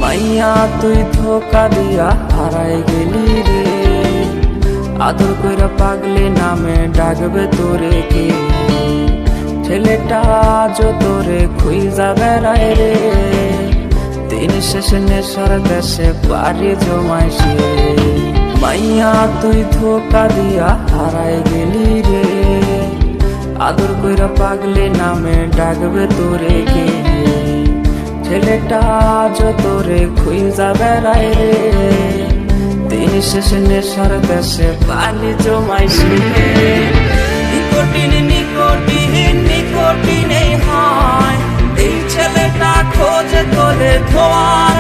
মাইয়া তুই ধোকা দিয়া হারাই গেলি রে, আদর কইরা পাগলি নামে ডাকবে তোরে কে? ছেলেটা আজ তোরে খুঁজা বেড়ায় রে, দিন শেষে নেশার দেশে পারি জমাইছে। মাইয়া তুই ধোকা দিয়া হারাই গেলি রে, আদর কইরা পাগলি নামে ডাকবে তোরে কে? ছেলেটা আজ তোরে খুঁজা বেড়ায় রে, দিন শেষে নেশার দেশে পালি জমাইছে। নিকোটিন নিকোটিন নিকোটিনে হয়, এই ছেলেটা খোঁজে তোরে ধোয়ার